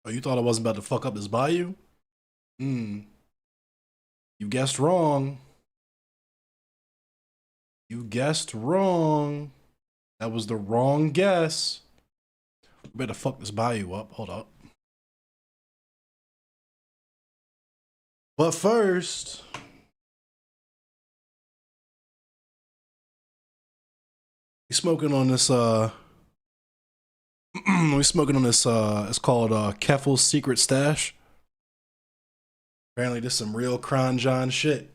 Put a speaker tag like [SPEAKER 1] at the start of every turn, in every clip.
[SPEAKER 1] Oh, you thought I wasn't about to fuck up this bayou? Hmm. You guessed wrong. You guessed wrong. That was the wrong guess. We better fuck this bayou up. Hold up. But first, we smoking on this we smoking on this it's called Keffel's Secret Stash. Apparently this is some real Cron John shit.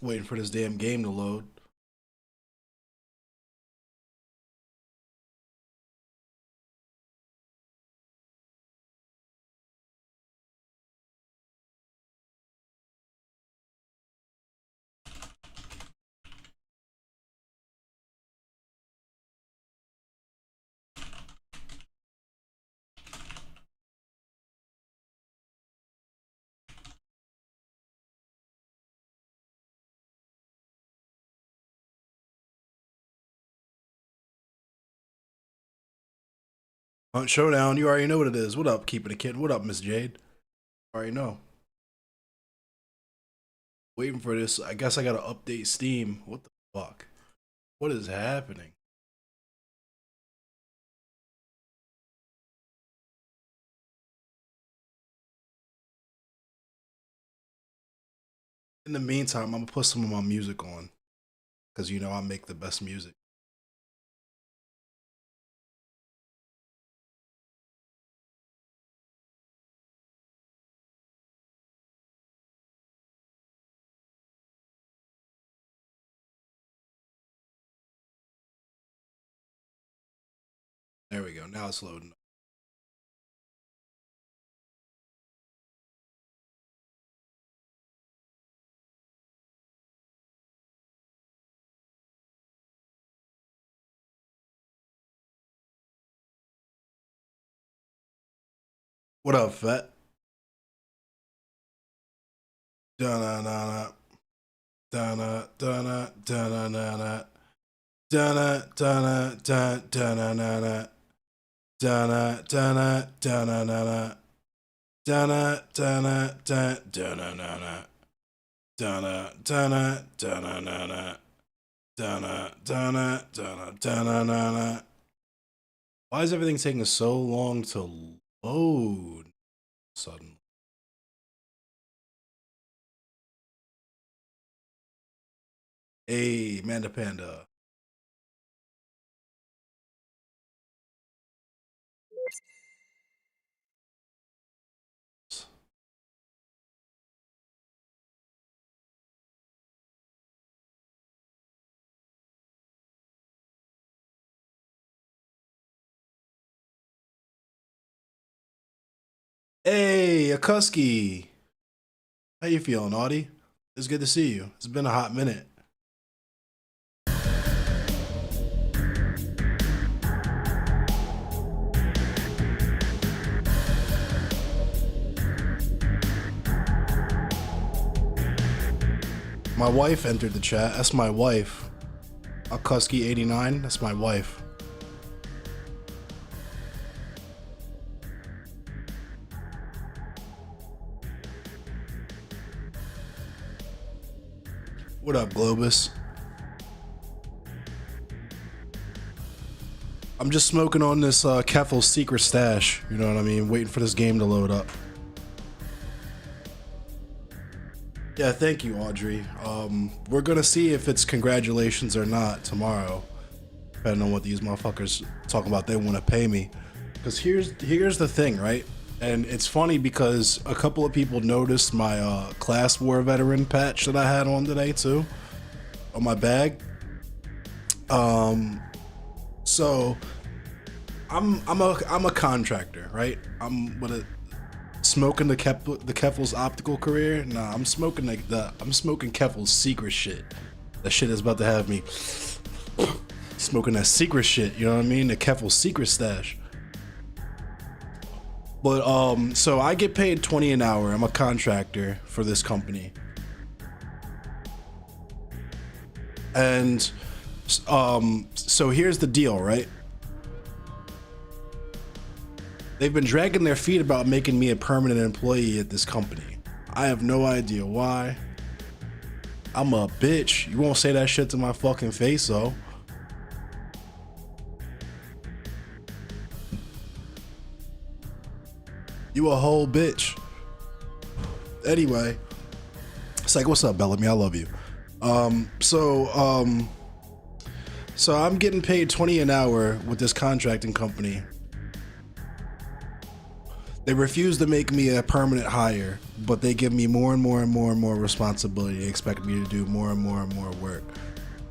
[SPEAKER 1] Waiting for this damn game to load. Hunt Showdown, you already know what it is. What up, keeping it kid? What up, Miss Jade? Already know. Waiting for this. I guess I gotta update Steam. What the fuck? What is happening? In the meantime, I'm gonna put some of my music on. Cause you know I make the best music. There we go. Now it's loading. What up, Fat? Da-na-na-na. Da-na, da-na, da-na-na-na. Da-na, da-na, da, da-na-na-na. Da-na, da-na, da-na-na-na. Da-na, da-na, da, da-na-na-na. Da-na, da-na, da-na-na-na. Da-na, da-na, da-na, da-na-na-na. Why is everything taking so long to load suddenly? Hey, Manda Panda. Hey, Akuski. How you feeling, Audie? It's good to see you. It's been a hot minute. My wife entered the chat. That's my wife. Akuski89. That's my wife. What up, Globus? I'm just smoking on this Keffel's Secret Stash. You know what I mean? Waiting for this game to load up. Yeah, thank you, Audrey. We're gonna see if it's congratulations or not tomorrow, depending on what these motherfuckers talk about. They want to pay me, because here's the thing, right? And it's funny because a couple of people noticed my class war veteran patch that I had on today too, on my bag. So I'm a contractor, right? I'm what a smoking the Keffel's optical career. Nah, I'm smoking I'm smoking Keffel's secret shit. That shit is about to have me smoking that secret shit. You know what I mean? The Keffel's secret stash. But so I get paid 20 an hour. I'm a contractor for this company, and so here's the deal, right? They've been dragging their feet about making me a permanent employee at this company. I have no idea why. I'm a bitch. You won't say that shit to my fucking face, though. You a whole bitch. Anyway, it's like, what's up, Bellamy? I love you. So I'm getting paid 20 an hour with this contracting company. They refuse to make me a permanent hire, but they give me more and more and more and more responsibility. They expect me to do more and more and more work.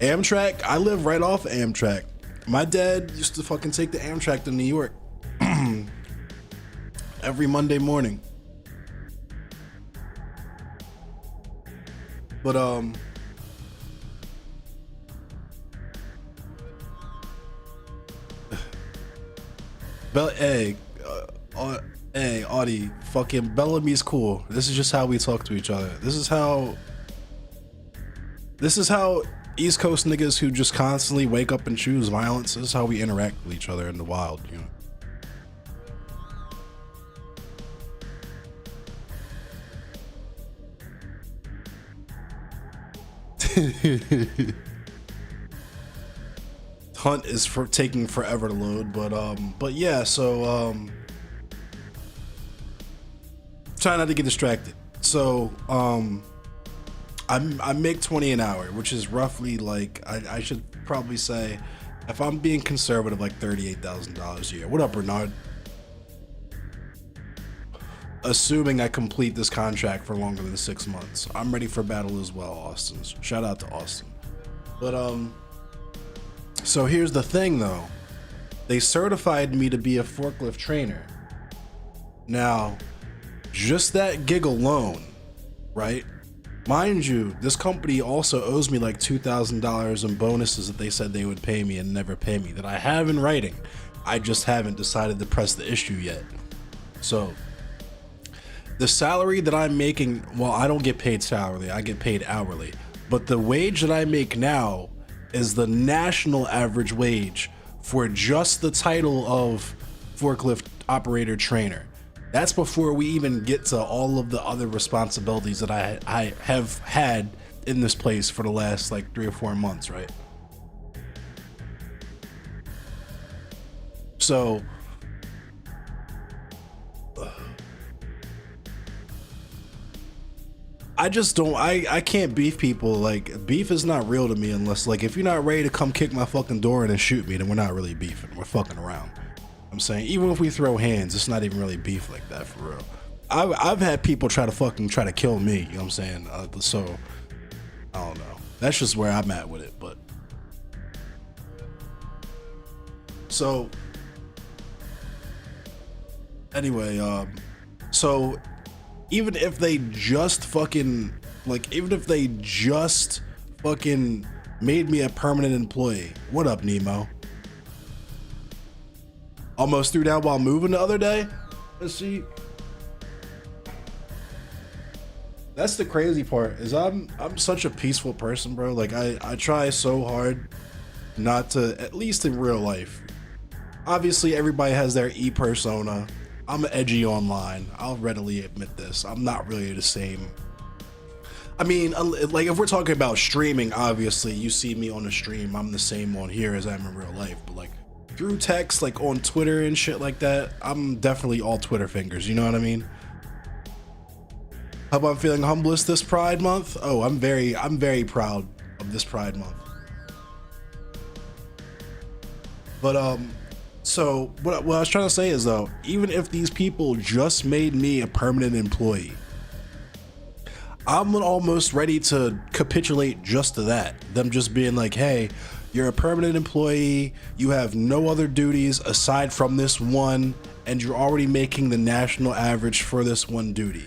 [SPEAKER 1] Amtrak, I live right off Amtrak. My dad used to fucking take the Amtrak to New York every Monday morning. But hey, Audie, fucking Bellamy's cool. This is just how we talk to each other. This is how East Coast niggas who just constantly wake up and choose violence, this is how we interact with each other in the wild, you know. Hunt is for taking forever to load, but yeah, so try not to get distracted. So I make 20 an hour, which is roughly like I should probably say, if I'm being conservative, like $38,000 a year. What up, Bernard? Assuming I complete this contract for longer than 6 months. I'm ready for battle as well, Austin. Shout out to Austin. But so here's the thing though. They certified me to be a forklift trainer. Now, just that gig alone, right? Mind you, this company also owes me like $2,000 in bonuses that they said they would pay me and never pay me, that I have in writing. I just haven't decided to press the issue yet. So the salary that I'm making, well, I don't get paid salary, I get paid hourly. But the wage that I make now is the national average wage for just the title of forklift operator trainer. That's before we even get to all of the other responsibilities that I have had in this place for the last like 3 or 4 months, right? So I just don't, I can't beef people. Like, beef is not real to me unless, like, if you're not ready to come kick my fucking door in and shoot me, then we're not really beefing. We're fucking around. I'm saying, even if we throw hands, it's not even really beef like that, for real. I've had people try to kill me, you know what I'm saying? So, I don't know. That's just where I'm at with it, but. So, anyway, so even if they just fucking made me a permanent employee. What up, Nemo? Almost threw down while moving the other day. Let's see. That's the crazy part, is I'm such a peaceful person, bro. Like I try so hard not to, at least in real life. Obviously everybody has their persona. I'm edgy online. I'll readily admit this. I'm not really the same. I mean, like if we're talking about streaming, obviously you see me on the stream, I'm the same on here as I am in real life. But like through text, like on Twitter and shit like that, I'm definitely all Twitter fingers. You know what I mean? How about I'm feeling humblest this Pride Month? Oh, I'm very proud of this Pride Month. But so what I was trying to say is though, even if these people just made me a permanent employee, I'm almost ready to capitulate just to that. Them just being like, hey, You're a permanent employee. You have no other duties aside from this one, and you're already making the national average for this one duty.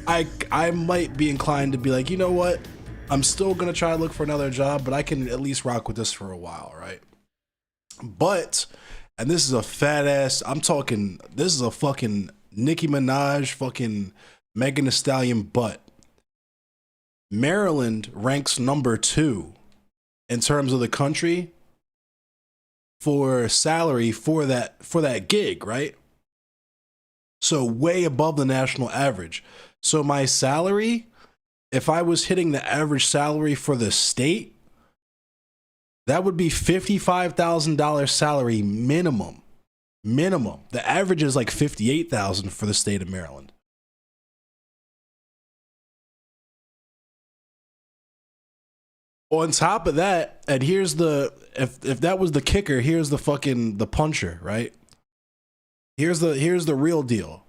[SPEAKER 1] I might be inclined to be like, you know what? I'm still gonna try to look for another job, but I can at least rock with this for a while, right? But, and this is a fat ass, I'm talking, this is a fucking Nicki Minaj, fucking Megan Thee Stallion butt. Maryland ranks number 2 in terms of the country for salary for that gig, right? So way above the national average. So my salary, if I was hitting the average salary for the state, that would be $55,000 salary minimum. Minimum. The average is like $58,000 for the state of Maryland. On top of that, and here's the if that was the kicker, here's the fucking the puncher, right? Here's the real deal.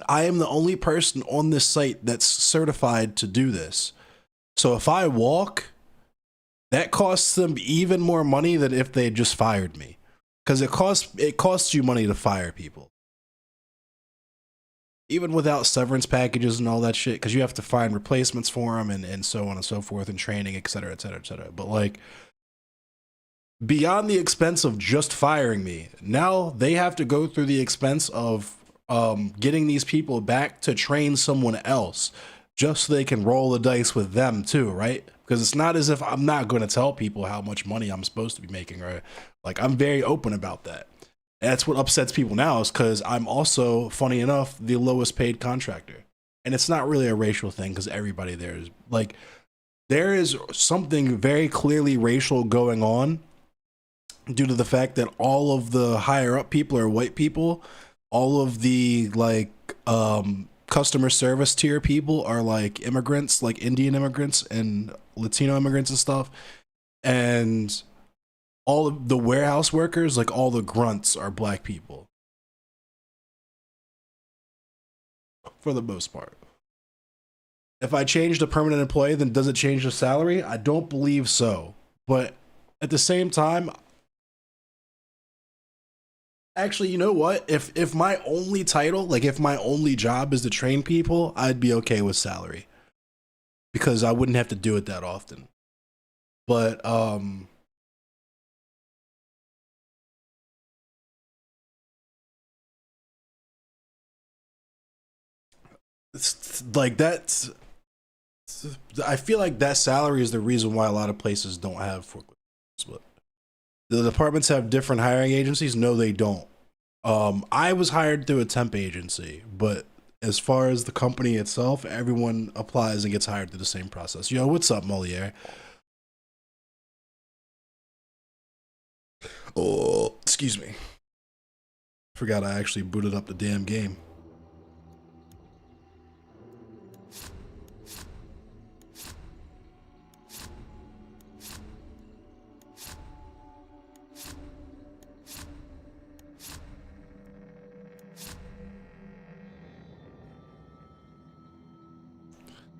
[SPEAKER 1] I am the only person on this site that's certified to do this. So if I walk, that costs them even more money than if they just fired me. Because it costs you money to fire people. Even without severance packages and all that shit, because you have to find replacements for them and so on and so forth, and training, et cetera, et cetera, et cetera. But like, beyond the expense of just firing me, now they have to go through the expense of getting these people back to train someone else, just so they can roll the dice with them too, right? Because it's not as if I'm not going to tell people how much money I'm supposed to be making, right? Like, I'm very open about that. That's what upsets people now, is because I'm also, funny enough, the lowest paid contractor. And it's not really a racial thing, because everybody there is like, there is something very clearly racial going on due to the fact that all of the higher up people are white people. All of the like customer service tier people are like immigrants, like Indian immigrants and Latino immigrants and stuff. And all of the warehouse workers, like all the grunts, are black people for the most part. If I change the permanent employee, then does it change the salary? I don't believe so. But at the same time, actually, you know what? If my only title, like if my only job is to train people, I'd be okay with salary, because I wouldn't have to do it that often. But it's like that's, I feel like that salary is the reason why a lot of places don't have forklifts. But the departments have different hiring agencies. No, they don't. I was hired through a temp agency, but as far as the company itself, everyone applies and gets hired through the same process. Yo, what's up, Moliere? Oh, excuse me. Forgot I actually booted up the damn game.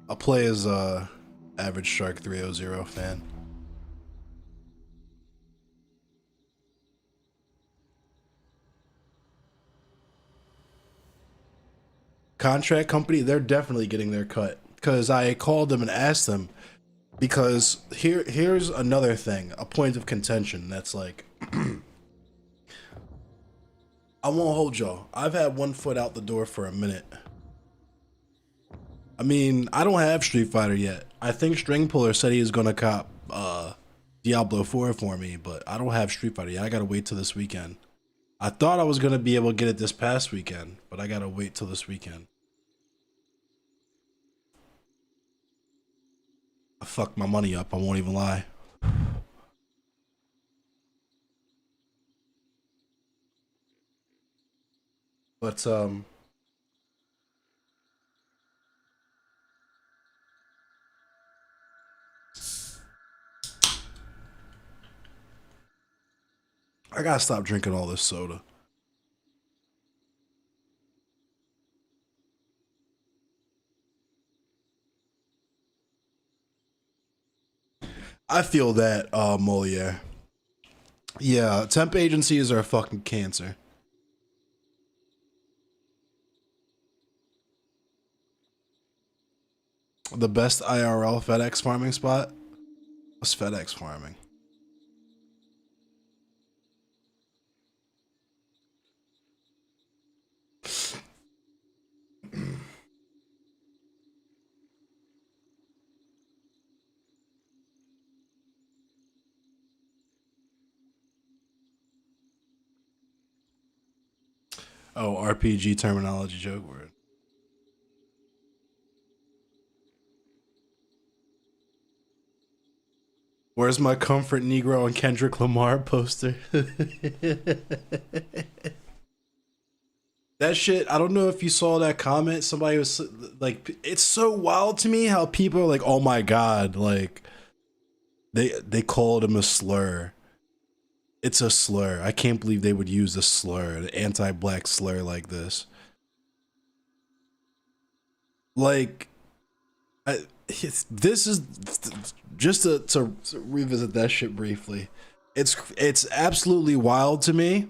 [SPEAKER 1] I'll play as average Shark 300 fan. Contract company, they're definitely getting their cut, because I called them and asked them, because here's another thing, a point of contention that's like, I won't hold y'all. I've had one foot out the door for a minute. I mean, I don't have Street Fighter yet. I think String Puller said he was gonna cop Diablo 4 for me, but I don't have Street Fighter yet. I gotta wait till this weekend. I thought I was gonna be able to get it this past weekend, but I gotta wait till this weekend. I fucked my money up, I won't even lie. But I gotta stop drinking all this soda. I feel that, Moliere. Yeah, temp agencies are a fucking cancer. The best IRL FedEx farming spot? What's FedEx farming? Oh, RPG terminology joke word. Where's my comfort Negro and Kendrick Lamar poster? That shit, I don't know if you saw that comment. Somebody was like, it's so wild to me how people are like, oh my god, like they called him a slur. It's a slur. I can't believe they would use a slur, an anti-black slur like this. Like, this is just to revisit that shit briefly. It's absolutely wild to me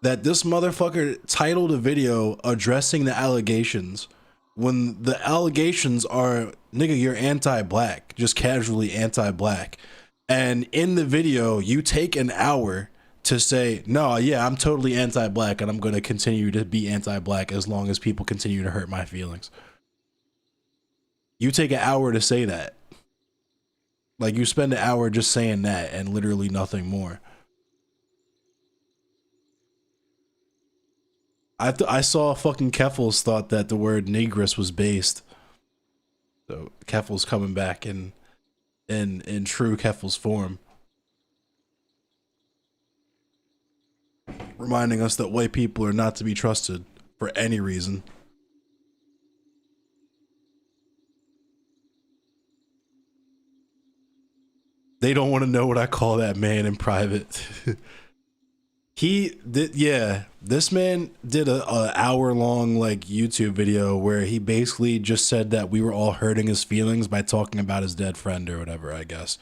[SPEAKER 1] that this motherfucker titled a video addressing the allegations when the allegations are, nigga, you're anti-black, just casually anti-black. And in the video, you take an hour to say, no, yeah, I'm totally anti-black and I'm going to continue to be anti-black as long as people continue to hurt my feelings. You take an hour to say that. Like, you spend an hour just saying that and literally nothing more. I saw fucking Keffels thought that the word negress was based. So Keffels coming back in true Keffels form, reminding us that white people are not to be trusted for any reason. They don't want to know what I call that man in private. He did, yeah. This man did a hour long like YouTube video where he basically just said that we were all hurting his feelings by talking about his dead friend or whatever, I guess,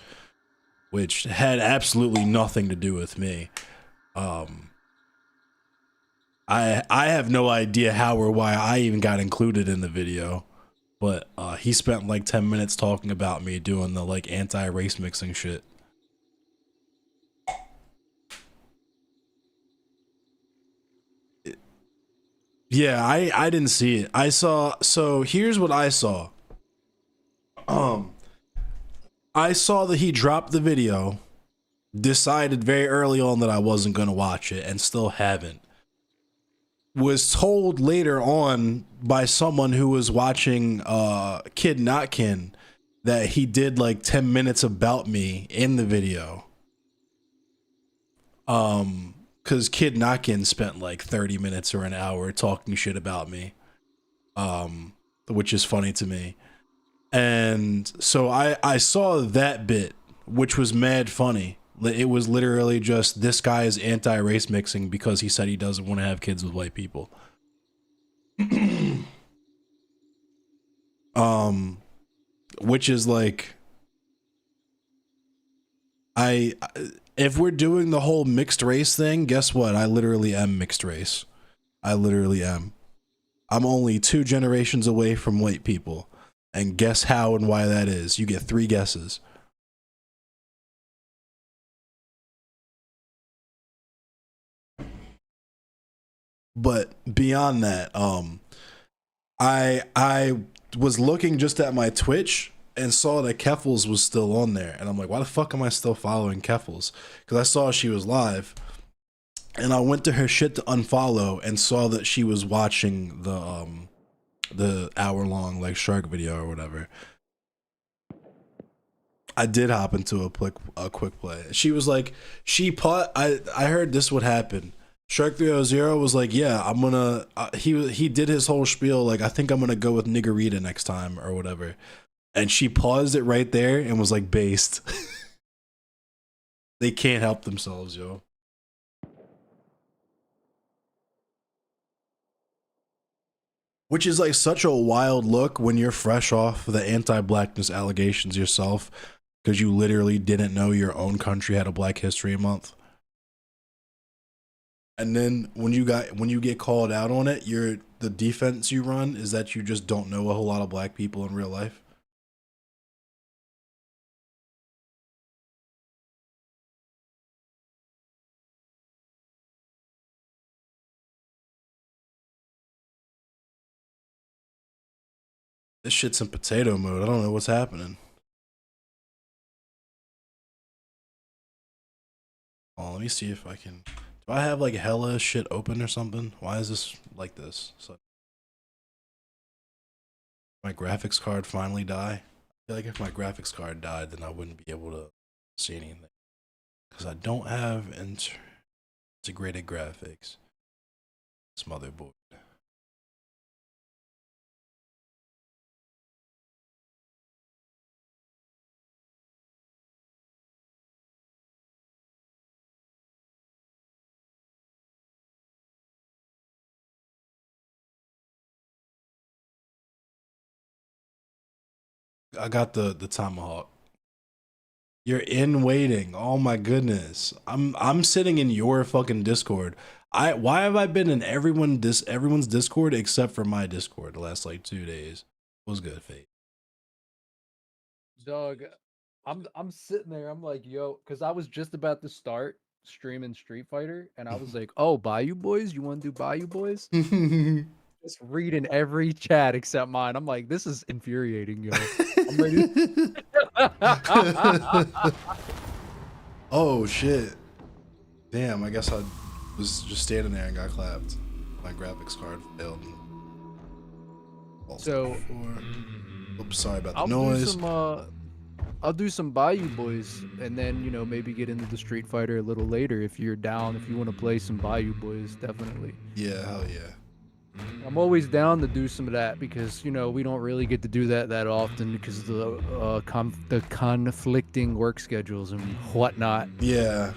[SPEAKER 1] which had absolutely nothing to do with me. I have no idea how or why I even got included in the video, but he spent like 10 minutes talking about me doing the like anti-race mixing shit. Yeah, I didn't see it. I saw, so here's what I saw. I saw that he dropped the video, decided very early on that I wasn't gonna watch it, and still haven't. Was told later on by someone who was watching Kid Notkin that he did like 10 minutes about me in the video. Because Kid Notkin spent like 30 minutes or an hour talking shit about me, which is funny to me. And so I saw that bit, which was mad funny. It was literally just, this guy is anti-race mixing because he said he doesn't want to have kids with white people. Which is like, if we're doing the whole mixed race thing, guess what? I literally am mixed race. I literally am. I'm only 2 generations away from white people. And guess how and why that is. You get 3 guesses. But beyond that, I was looking just at my Twitch and saw that Keffels was still on there, and I'm like, why the fuck am I still following Keffels? Because I saw she was live, and I went to her shit to unfollow and saw that she was watching the hour-long like shark video or whatever. I did hop into a quick play. She was like, I heard this would happen. Shark 300 was like, yeah, I'm gonna, he did his whole spiel, like, I think I'm gonna go with Niggerita next time or whatever. And she paused it right there and was like, based. They can't help themselves, yo. Which is like such a wild look when you're fresh off the anti-blackness allegations yourself. because you literally didn't know your own country had a Black History Month. And then when you get called out on it, the defense you run is that you just don't know a whole lot of black people in real life. This shit's in potato mode. I don't know what's happening. Oh, let me see if I can. Do I have like hella shit open or something? Why is this like this? So my graphics card finally die. I feel like if my graphics card died, then I wouldn't be able to see anything because I don't have integrated graphics. This motherboard. I got the tomahawk. You're in waiting. Oh my goodness. I'm sitting in your fucking Discord. Why have I been in everyone's Discord except for my Discord the last like 2 days? It was good, Fate.
[SPEAKER 2] Dog, I'm sitting there. I'm like, yo, because I was just about to start streaming Street Fighter, and I was like, oh, Bayou Boys, you want to do Bayou Boys? Just reading every chat except mine. I'm like, this is infuriating, yo. I'm ready.
[SPEAKER 1] Oh shit. Damn, I guess I was just standing there and got clapped. My graphics card failed.
[SPEAKER 2] So,
[SPEAKER 1] oops, sorry about the noise.
[SPEAKER 2] I'll do some Bayou Boys, and then maybe get into the Street Fighter a little later if you're down. If you want to play some Bayou Boys, definitely.
[SPEAKER 1] Yeah, hell yeah.
[SPEAKER 2] I'm always down to do some of that because we don't really get to do that often because of the conflicting work schedules and whatnot.
[SPEAKER 1] Yeah.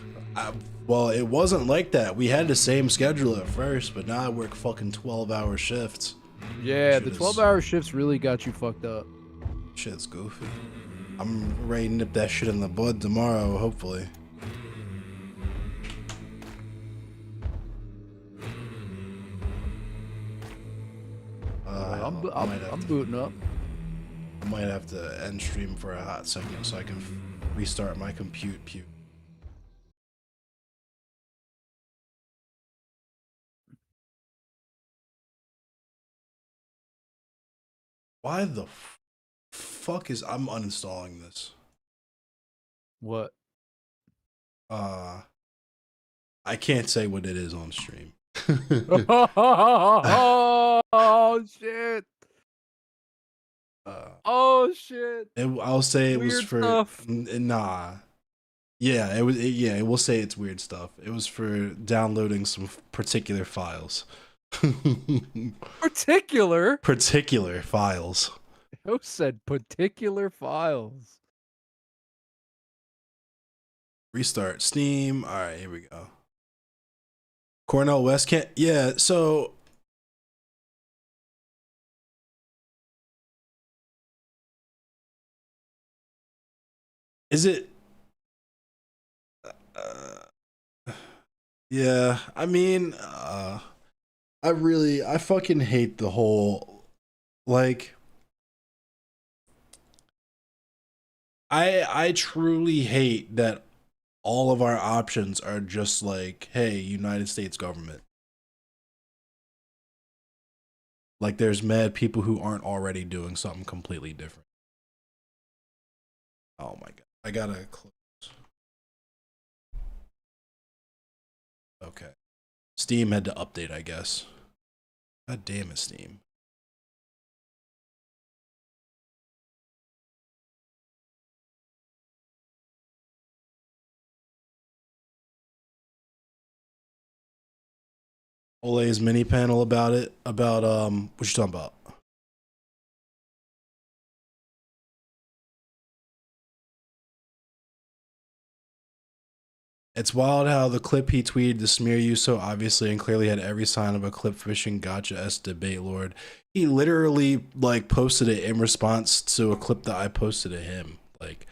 [SPEAKER 1] Well, it wasn't like that. We had the same schedule at first, but now I work fucking 12-hour shifts.
[SPEAKER 2] Yeah, the 12-hour shifts really got you fucked up.
[SPEAKER 1] Shit's goofy. I'm ready to nip that shit in the bud tomorrow, hopefully.
[SPEAKER 2] I'm booting up.
[SPEAKER 1] I might have to end stream for a hot second so I can restart my compute. Why the fuck is I'm uninstalling this?
[SPEAKER 2] What?
[SPEAKER 1] I can't say what it is on stream.
[SPEAKER 2] Oh shit. Oh shit.
[SPEAKER 1] I'll say it
[SPEAKER 2] weird
[SPEAKER 1] was for
[SPEAKER 2] stuff.
[SPEAKER 1] Nah. Yeah, it will say it's weird stuff. It was for downloading some particular files.
[SPEAKER 2] Particular
[SPEAKER 1] files.
[SPEAKER 2] Who said particular files?
[SPEAKER 1] Restart Steam. All right, here we go. Cornell West can't. Yeah, so is it? Yeah, I mean, I fucking hate the whole, like, I truly hate that all of our options are just like, hey, United States government. Like, there's mad people who aren't already doing something completely different. Oh my god, I gotta close. Okay. Steam had to update, I guess. God damn it, Steam. Ole's mini panel about it, about what you talking about? It's wild how the clip he tweeted to smear you so obviously and clearly had every sign of a clip fishing gotcha-esque debate lord. He literally like posted it in response to a clip that I posted to him. Like,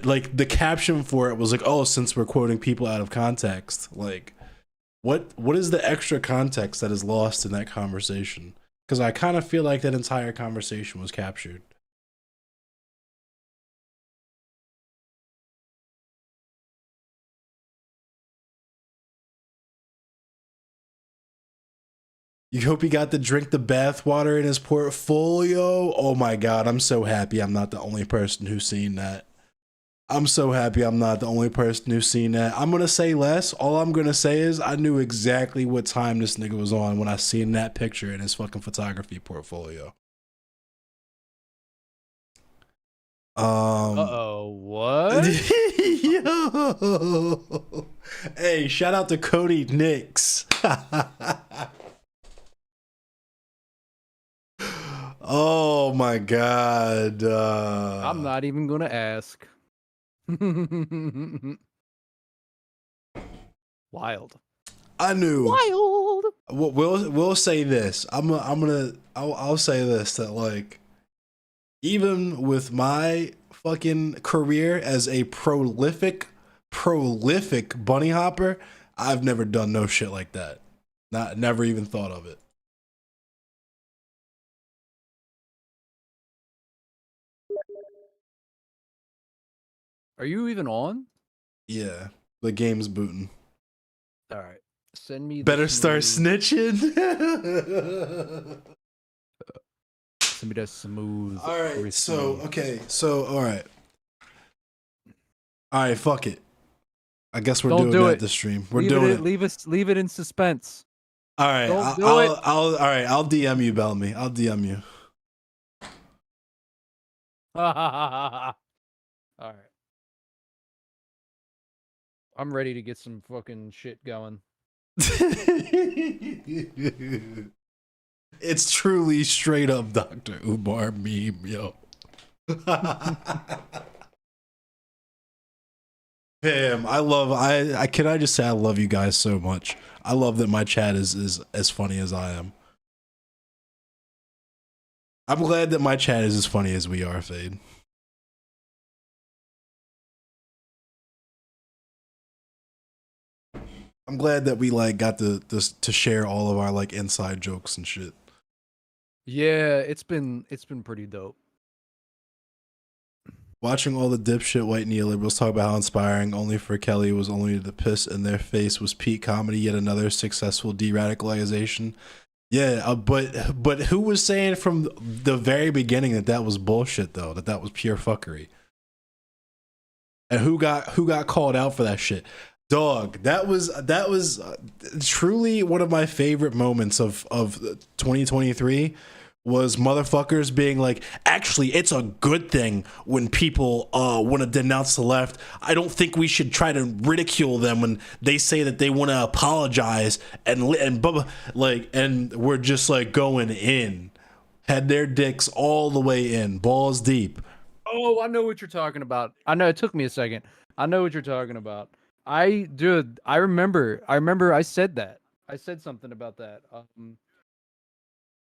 [SPEAKER 1] like the caption for it was like, oh, since we're quoting people out of context, like what is the extra context that is lost in that conversation? Because I kind of feel like that entire conversation was captured. You hope he got to drink the bathwater in his portfolio. Oh my god, I'm so happy I'm not the only person who's seen that. I'm so happy I'm not the only person who's seen that. I'm gonna say less. All I'm gonna say is I knew exactly what time this nigga was on when I seen that picture in his fucking photography portfolio.
[SPEAKER 2] Uh-oh, what?
[SPEAKER 1] Yo. Hey, shout out to Cody Nix. Oh my god.
[SPEAKER 2] I'm not even gonna ask. Wild.
[SPEAKER 1] I knew.
[SPEAKER 2] Wild.
[SPEAKER 1] We'll say this. I'll say this, that like even with my fucking career as a prolific bunny hopper, I've never done no shit like that. Never even thought of it.
[SPEAKER 2] Are you even on?
[SPEAKER 1] Yeah, the game's booting.
[SPEAKER 2] All right. Send me the
[SPEAKER 1] Better start snitching.
[SPEAKER 2] Send me that smooth.
[SPEAKER 1] All right.
[SPEAKER 2] crispy.
[SPEAKER 1] So all right. All right. Fuck it. I guess we're doing that this stream. We're doing it.
[SPEAKER 2] Leave it in suspense.
[SPEAKER 1] All right. All right. I'll DM you, Bellamy. I'll DM you.
[SPEAKER 2] All right. I'm ready to get some fucking shit going.
[SPEAKER 1] It's truly straight up Dr. Umar meme, yo. Damn, can I just say I love you guys so much. I love that my chat is as funny as I am. I'm glad that my chat is as funny as we are, Fade. I'm glad that we like got to share all of our like inside jokes and shit.
[SPEAKER 2] Yeah, it's been pretty dope.
[SPEAKER 1] Watching all the dipshit white neoliberals talk about how inspiring only for Kelly was only to piss in their face was peak comedy, yet another successful de-radicalization. Yeah, but who was saying from the very beginning that was bullshit though? That was pure fuckery. And who got called out for that shit? Dog, that was truly one of my favorite moments of 2023 was motherfuckers being like, actually, it's a good thing when people want to denounce the left. I don't think we should try to ridicule them when they say that they want to apologize and we're just like going in, had their dicks all the way in, balls deep.
[SPEAKER 2] Oh, I know what you're talking about. I know it took me a second. I know what you're talking about. I remember I said that. I said something about that.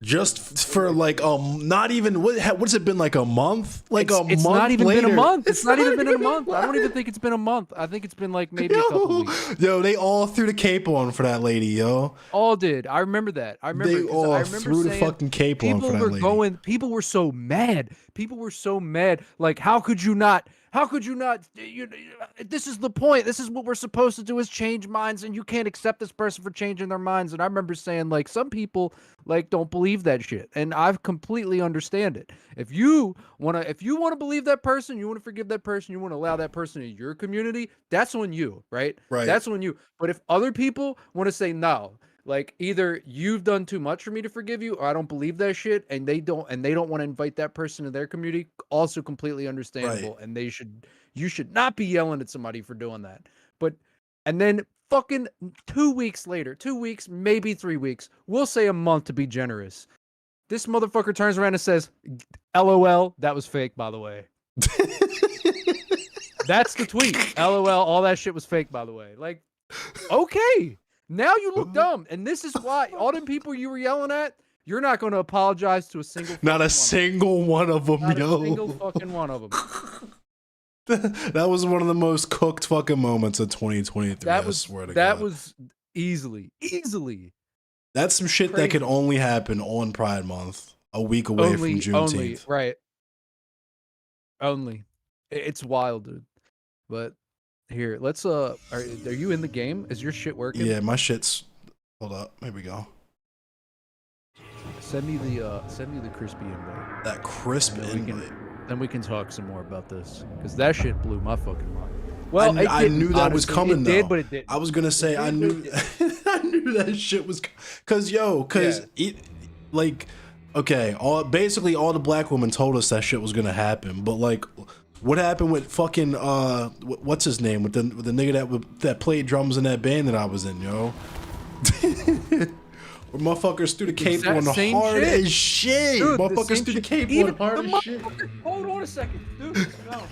[SPEAKER 1] Just for like not even what's it been, like a month? Like
[SPEAKER 2] it's
[SPEAKER 1] month
[SPEAKER 2] not even
[SPEAKER 1] later.
[SPEAKER 2] been a month. It's not even been a month. I don't even think it's been a month. I think it's been like maybe a couple weeks.
[SPEAKER 1] Yo, they all threw the cape on for that lady, yo.
[SPEAKER 2] All did. I remember that. I remember
[SPEAKER 1] they all threw the fucking cape on for that lady.
[SPEAKER 2] People were so mad. People were so mad. Like, how could you not? How could you not? This is the point. This is what we're supposed to do, is change minds, and you can't accept this person for changing their minds. And I remember saying, like, some people like don't believe that shit, and I completely understand it. If you wanna believe that person, you wanna forgive that person, you wanna allow that person in your community, that's on you, right?
[SPEAKER 1] Right.
[SPEAKER 2] That's on you. But if other people want to say no, like either you've done too much for me to forgive you, or I don't believe that shit, and they don't want to invite that person to their community, also completely understandable.
[SPEAKER 1] Right.
[SPEAKER 2] And you should not be yelling at somebody for doing that. But and then fucking 2 weeks later, 2 weeks, maybe 3 weeks, we'll say a month to be generous, this motherfucker turns around and says, LOL, that was fake, by the way. That's the tweet. LOL, all that shit was fake, by the way. Like, okay. Now you look dumb, and this is why all them people you were yelling at, you're not going to apologize to a single.
[SPEAKER 1] Not a single one of them, yo.
[SPEAKER 2] Not a single fucking one of them.
[SPEAKER 1] That was one of the most cooked fucking moments of 2023.
[SPEAKER 2] That
[SPEAKER 1] I
[SPEAKER 2] was
[SPEAKER 1] swear to
[SPEAKER 2] that
[SPEAKER 1] God.
[SPEAKER 2] was easily.
[SPEAKER 1] That's some shit that could only happen on Pride Month, a week away from Juneteenth.
[SPEAKER 2] Right. Only. It's wild, dude. But here, let's are you in the game? Is your shit working?
[SPEAKER 1] Yeah, my shit's. Hold up. Here we go.
[SPEAKER 2] Send me the crispy invite.
[SPEAKER 1] That crisp invite.
[SPEAKER 2] Then we can talk some more about this because that shit blew my fucking mind. Well,
[SPEAKER 1] I knew that was coming though.
[SPEAKER 2] It did, but it didn't.
[SPEAKER 1] I was gonna say I knew I knew that shit was like okay, basically all the black women told us that shit was gonna happen, but like what happened with fucking what's his name with the nigga that played drums in that band that I was in, yo. Where motherfuckers threw the cape on the hard as shit. Dude, motherfuckers threw the cape on hard as shit.
[SPEAKER 2] Hold on a second, dude. No.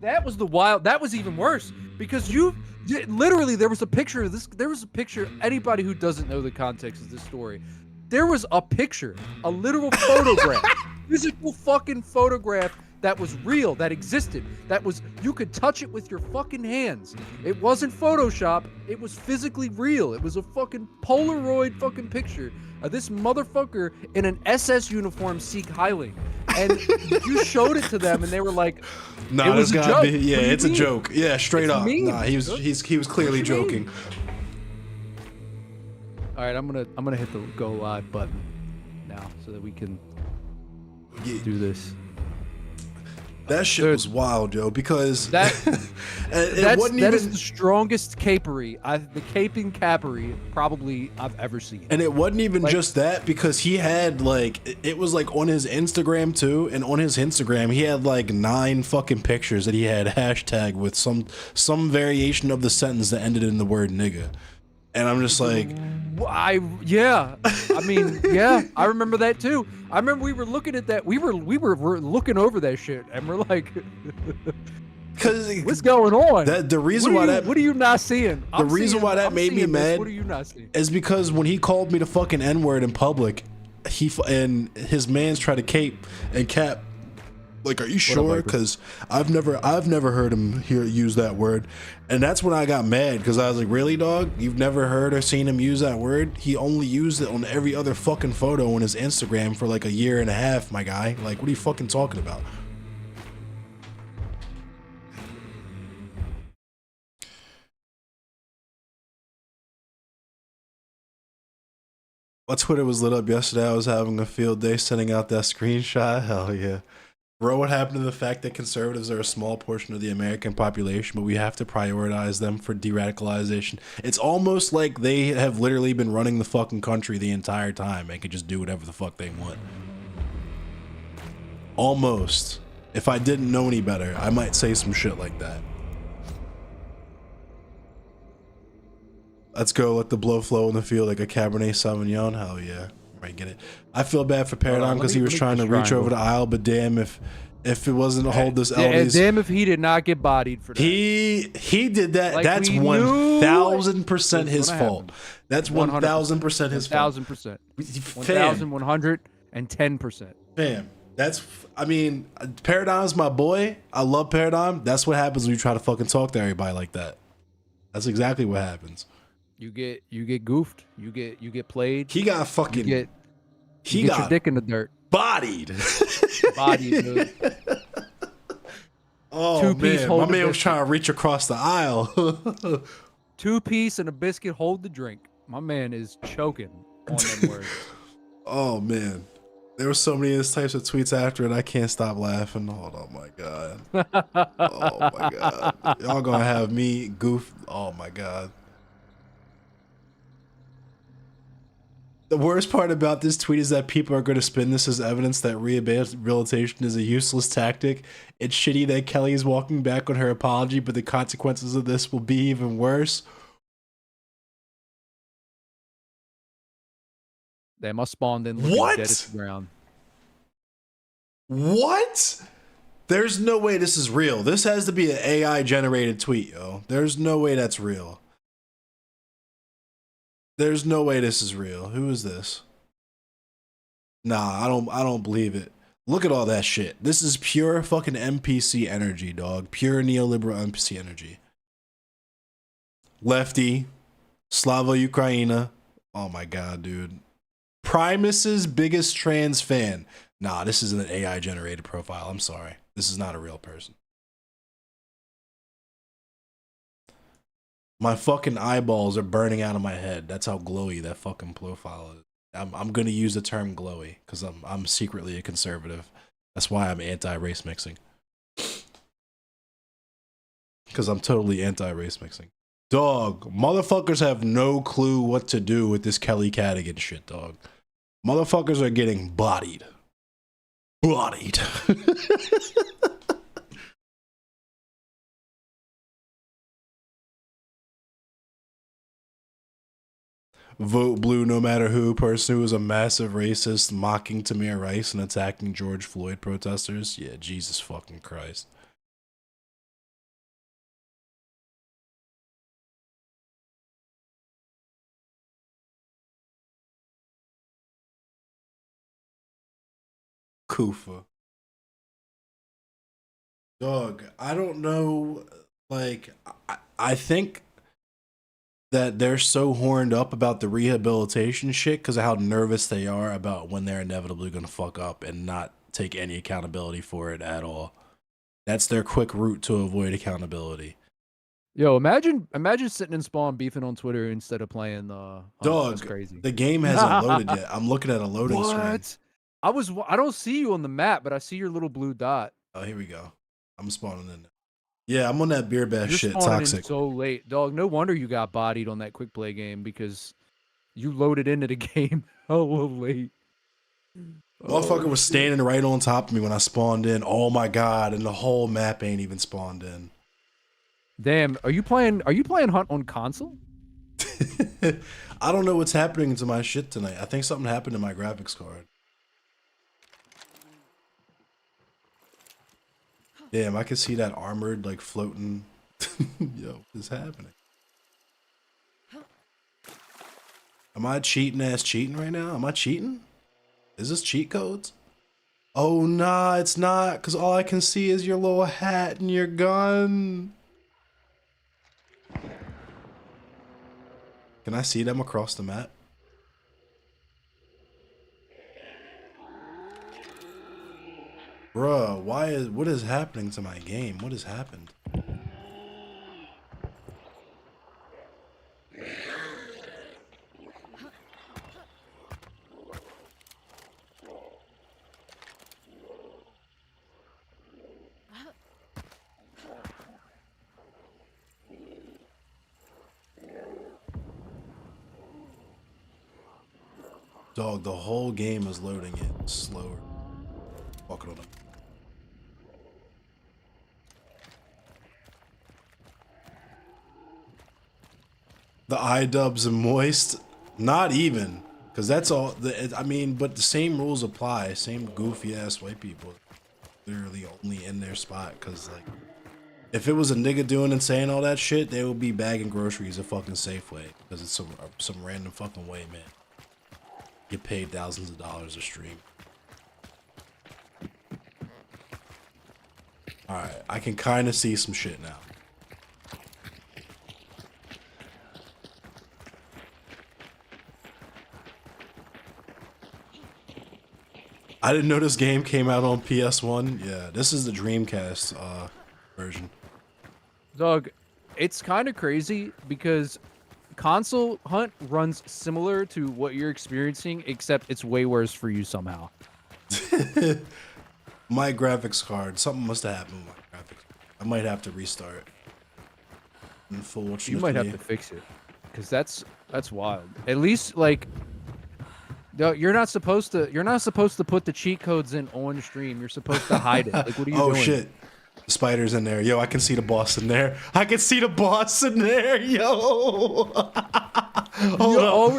[SPEAKER 2] That was the wild. That was even worse because literally there was a picture of this. There was a picture. Anybody who doesn't know the context of this story, there was a picture, a literal photograph, physical fucking photograph that was real, that existed, that was, you could touch it with your fucking hands. It wasn't Photoshop, it was physically real. It was a fucking Polaroid fucking picture of this motherfucker in an SS uniform Sikh Highling. And you showed it to them and they were like,
[SPEAKER 1] nah,
[SPEAKER 2] it was a joke.
[SPEAKER 1] Yeah, it's a joke. Yeah, straight up.
[SPEAKER 2] Mean.
[SPEAKER 1] Nah, he was clearly joking.
[SPEAKER 2] All right, I'm gonna hit the go live button now so that we can do this.
[SPEAKER 1] That shit was wild, yo, because
[SPEAKER 2] that
[SPEAKER 1] wasn't even
[SPEAKER 2] is the strongest capery, the caping capery probably I've ever seen.
[SPEAKER 1] And it wasn't even just that, because he had like, it was like on his Instagram too, and on his Instagram he had like 9 fucking pictures that he had hashtag with some variation of the sentence that ended in the word nigga. And I'm just like,
[SPEAKER 2] I remember that too. I remember we were looking at that. We were looking over that shit, and we're like,
[SPEAKER 1] "Cause
[SPEAKER 2] what's going on?"
[SPEAKER 1] The reason why
[SPEAKER 2] what are you not seeing?
[SPEAKER 1] The reason why that made me mad.
[SPEAKER 2] What are you not seeing?
[SPEAKER 1] Is because when he called me the fucking N-word in public, and his mans tried to cape and cap. Like, are you sure? Because I've never heard him use that word, and that's when I got mad, because I was like, really, dog? You've never heard or seen him use that word? He only used it on every other fucking photo on his Instagram for like a year and a half, my guy. Like, what are you fucking talking about? My Twitter was lit up yesterday. I was having a field day sending out that screenshot. Hell yeah. Bro, what happened to the fact that conservatives are a small portion of the American population, but we have to prioritize them for de-radicalization? It's almost like they have literally been running the fucking country the entire time and can just do whatever the fuck they want. Almost. If I didn't know any better, I might say some shit like that. Let's go, let the blow flow in the field like a Cabernet Sauvignon. Hell yeah. Right, get it. I feel bad for Paradigm because he was trying to reach over the aisle, but damn if it wasn't to hold this Elvis.
[SPEAKER 2] Damn if he did not get bodied for that.
[SPEAKER 1] He did that. Like, that's 1,000% his fault. That's 1,000% his fault.
[SPEAKER 2] 1,000%. 1,110%.
[SPEAKER 1] Fam, that's, I mean, Paradigm's my boy. I love Paradigm. That's what happens when you try to fucking talk to everybody like that. That's exactly what happens.
[SPEAKER 2] You get goofed. You get played.
[SPEAKER 1] He got fucking.
[SPEAKER 2] You get your dick in the dirt.
[SPEAKER 1] Bodied.
[SPEAKER 2] Bodied, dude.
[SPEAKER 1] Oh man, my man was trying to reach across the aisle.
[SPEAKER 2] 2-piece and a biscuit. Hold the drink. My man is choking on them words.
[SPEAKER 1] Oh man, there were so many of these types of tweets after it. I can't stop laughing. Oh my god. Oh my god. Y'all gonna have me goof. Oh my god. The worst part about this tweet is that people are going to spin this as evidence that rehabilitation is a useless tactic. It's shitty that Kelly is walking back on her apology, but the consequences of this will be even worse.
[SPEAKER 2] They must spawn in.
[SPEAKER 1] What?
[SPEAKER 2] Dead at the ground.
[SPEAKER 1] What? There's no way this is real. This has to be an AI generated tweet, yo. There's no way that's real. There's no way this is real. Who is this? Nah, I don't believe it. Look at all that shit. This is pure fucking NPC energy, dog. Pure neoliberal NPC energy. Lefty, Slava Ukraina. Oh my god, dude. Primus's biggest trans fan. Nah, this is an AI generated profile. I'm sorry. This is not a real person. My fucking eyeballs are burning out of my head. That's how glowy that fucking profile is. I'm gonna use the term glowy because I'm secretly a conservative. That's why I'm anti-race mixing. Because I'm totally anti-race mixing. Dog, motherfuckers have no clue what to do with this Kelly Cadigan shit, dog. Motherfuckers are getting bodied. Bodied. Vote blue no matter who. Person who is a massive racist mocking Tamir Rice and attacking George Floyd protesters. Yeah, Jesus fucking Christ. Kufa. Dog, I don't know. Like, I think that they're so horned up about the rehabilitation shit because of how nervous they are about when they're inevitably going to fuck up and not take any accountability for it at all. That's their quick route to avoid accountability.
[SPEAKER 2] Yo, imagine sitting in spawn beefing on Twitter instead of playing the
[SPEAKER 1] Dog,
[SPEAKER 2] that's crazy.
[SPEAKER 1] the game hasn't loaded yet. I'm looking at a loading screen.
[SPEAKER 2] I don't see you on the map, but I see your little blue dot.
[SPEAKER 1] Oh, here we go. I'm spawning in. Yeah, I'm on that beer bash
[SPEAKER 2] You're
[SPEAKER 1] shit.
[SPEAKER 2] spawning
[SPEAKER 1] Toxic.
[SPEAKER 2] in so late, dog. No wonder you got bodied on that quick play game because you loaded into the game hella late.
[SPEAKER 1] Motherfucker was standing right on top of me when I spawned in. Oh my god, and the whole map ain't even spawned in.
[SPEAKER 2] Damn, are you playing Hunt on console?
[SPEAKER 1] I don't know what's happening to my shit tonight. I think something happened to my graphics card. Damn, I can see that armored like floating. Yo, what's happening? Am I cheating right now? Am I cheating? Is this cheat codes? Oh nah, it's not, cause all I can see is your little hat and your gun. Can I see them across the map? Bruh, what is happening to my game? What has happened? Dog, the whole game is loading it slower. Fuck it on. The iDubbbz and moist, not even, because that's all. I mean, but the same rules apply. Same goofy ass white people, literally only in their spot. Because like, if it was a nigga doing and saying all that shit, they would be bagging groceries at fucking Safeway because it's some random fucking way, man. Get paid thousands of dollars a stream. All right, I can kind of see some shit now. I didn't know this game came out on PS1. Yeah, this is the Dreamcast version.
[SPEAKER 2] Dog, it's kind of crazy because console Hunt runs similar to what you're experiencing, except it's way worse for you somehow.
[SPEAKER 1] My graphics card, something must have happened with my graphics. I might have to restart. Unfortunately,
[SPEAKER 2] You might have to fix it, because that's wild. At least like, no, you're not supposed to put the cheat codes in on stream. You're supposed to hide it. Like, what are you doing?
[SPEAKER 1] Oh shit. The spider's in there. Yo, I can see the boss in there. I can see the boss in there. Yo. Hold up.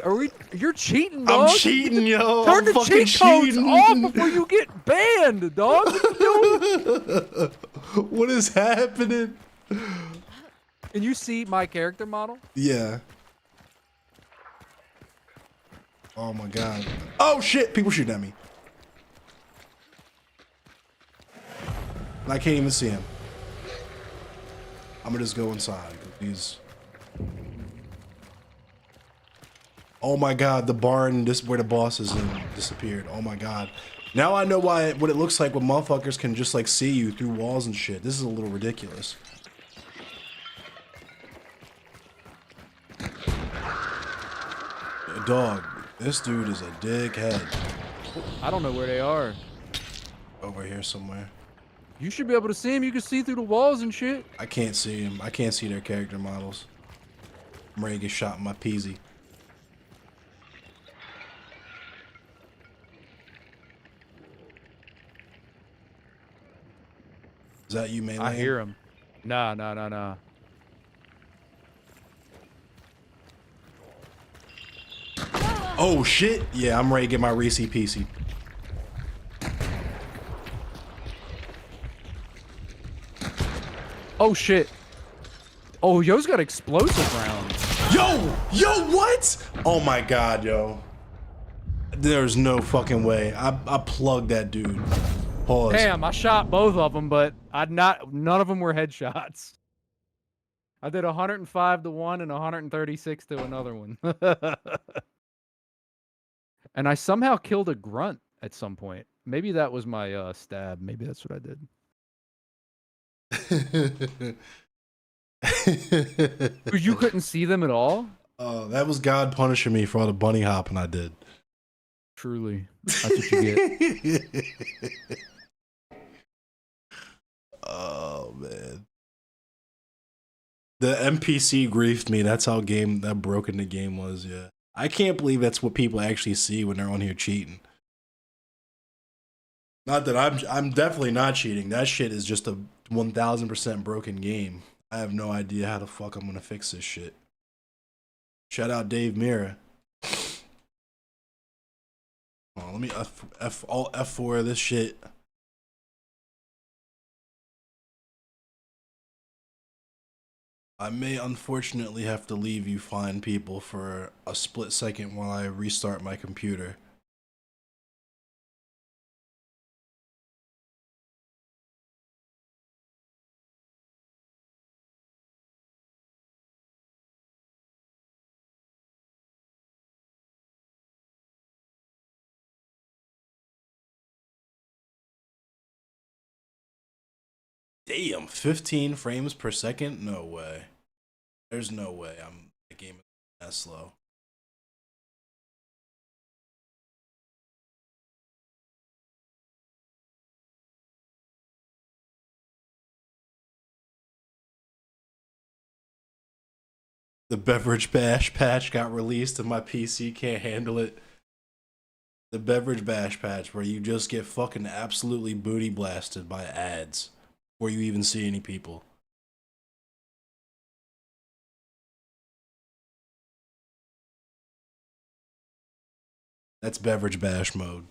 [SPEAKER 2] Are we? You're cheating, dog.
[SPEAKER 1] I'm cheating, yo.
[SPEAKER 2] Turn
[SPEAKER 1] I'm
[SPEAKER 2] the cheat codes off before you get banned, dog. What you doing?
[SPEAKER 1] What is happening?
[SPEAKER 2] Can you see my character model?
[SPEAKER 1] Yeah. Oh my god. Oh shit, people shooting at me. And I can't even see him. I'm gonna just go inside. He's... Oh my god, the barn, this where the boss is in, disappeared. Oh my god. Now I know what it looks like when motherfuckers can just like see you through walls and shit. This is a little ridiculous. Dog, this dude is a dickhead.
[SPEAKER 2] I don't know where they are.
[SPEAKER 1] Over here somewhere.
[SPEAKER 2] You should be able to see him. You can see through the walls and shit.
[SPEAKER 1] I can't see him. I can't see their character models. I'm ready to get shot in my peasy. Is that you, Melee?
[SPEAKER 2] I hear him. Nah, nah, nah, nah.
[SPEAKER 1] Oh shit! Yeah, I'm ready to get my Reese PC.
[SPEAKER 2] Oh shit. Oh, yo's got explosive rounds.
[SPEAKER 1] Yo, what? Oh my god, yo. There's no fucking way. I plugged that dude. Pause.
[SPEAKER 2] Damn, I shot both of them, but none of them were headshots. I did 105 to one and 136 to another one. And I somehow killed a grunt at some point. Maybe that was my stab. Maybe that's what I did. You couldn't see them at all?
[SPEAKER 1] That was God punishing me for all the bunny hopping I did.
[SPEAKER 2] Truly. That's what you get.
[SPEAKER 1] Oh, man. The NPC griefed me. That's how broken the game was, yeah. I can't believe that's what people actually see when they're on here cheating. Not that I'm definitely not cheating. That shit is just a 1000% broken game. I have no idea how the fuck I'm gonna fix this shit. Shout out Dave Mira. Oh, let me F4 this shit. I may unfortunately have to leave you fine people for a split second while I restart my computer. Damn, 15 frames per second? No way. There's no way the game is that slow. The beverage bash patch got released and my PC can't handle it. The beverage bash patch where you just get fucking absolutely booty blasted by ads before you even see any people. That's beverage bash mode.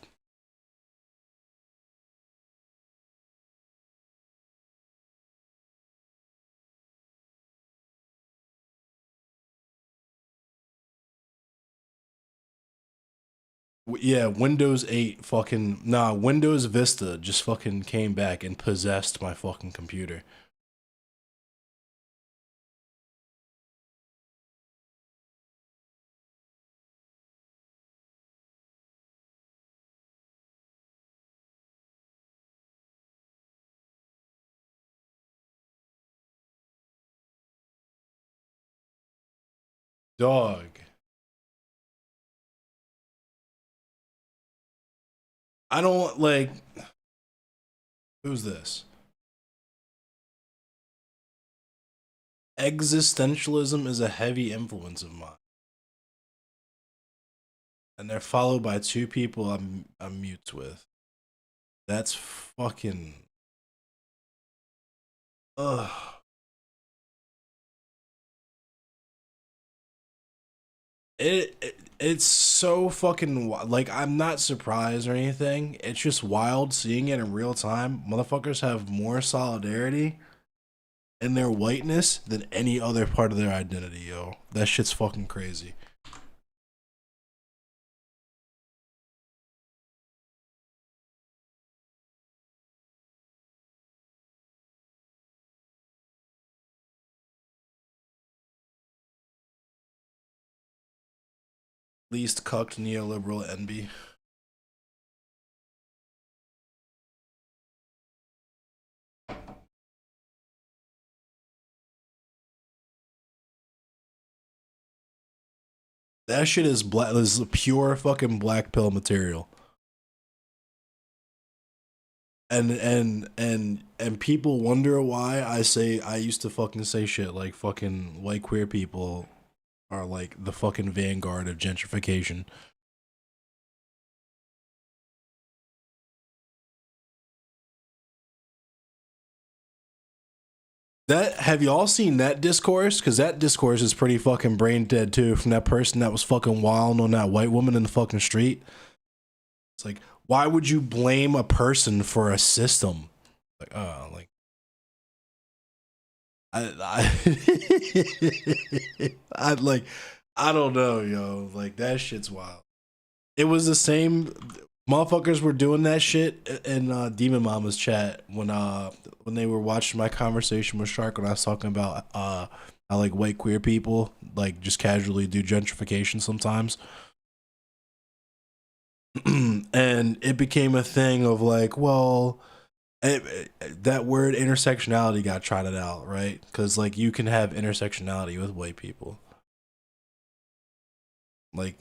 [SPEAKER 1] Yeah, Windows 8 fucking... Nah, Windows Vista just fucking came back and possessed my fucking computer. Dog. I don't, like... Who's this? Existentialism is a heavy influence of mine. And they're followed by two people I'm mutes with. That's fucking... Ugh. It's so fucking... Like, I'm not surprised or anything. It's just wild seeing it in real time. Motherfuckers have more solidarity in their whiteness than any other part of their identity, yo. That shit's fucking crazy. Least cucked neoliberal envy. That shit is black. This is pure fucking black pill material. And people wonder why I used to fucking say shit like fucking white queer people are like the fucking vanguard of gentrification. That have y'all seen that discourse? Because that discourse is pretty fucking brain dead too. From that person that was fucking wild on that white woman in the fucking street. It's like, why would you blame a person for a system? Like, like I like, I don't know, yo. Like that shit's wild. It was the same. Motherfuckers were doing that shit in Demon Mama's chat when they were watching my conversation with Shark when I was talking about how like white queer people like just casually do gentrification sometimes. And it became a thing of like, well, that word intersectionality got trotted out, right? Because like you can have intersectionality with white people, like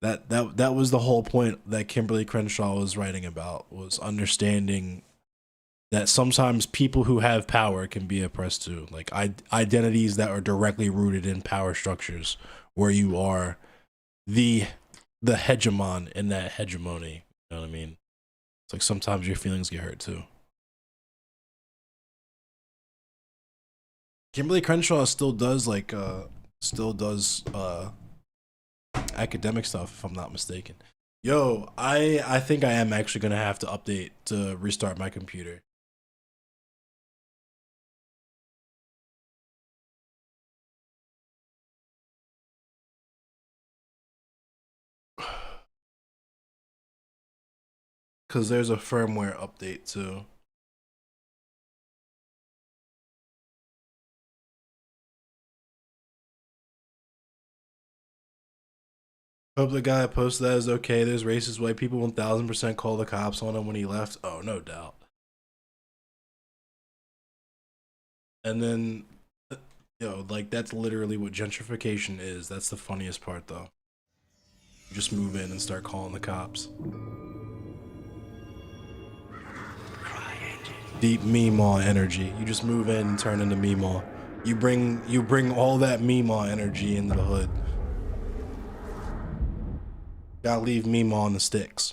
[SPEAKER 1] that was the whole point that Kimberly Crenshaw was writing about, was understanding that sometimes people who have power can be oppressed too, like identities that are directly rooted in power structures where you are the hegemon in that hegemony. You know what I mean? It's like sometimes your feelings get hurt too. Kimberly Crenshaw still does like academic stuff if I'm not mistaken. Yo, I think I am actually gonna have to update to restart my computer. Cause there's a firmware update too. Hope the guy that posted that is okay. There's racist white people 1000% call the cops on him when he left. Oh, no doubt. And then, yo, like that's literally what gentrification is. That's the funniest part though. You just move in and start calling the cops. Deep Meemaw energy. You just move in and turn into Meemaw. You bring all that Meemaw energy into the hood. Gotta leave Meemaw on the sticks.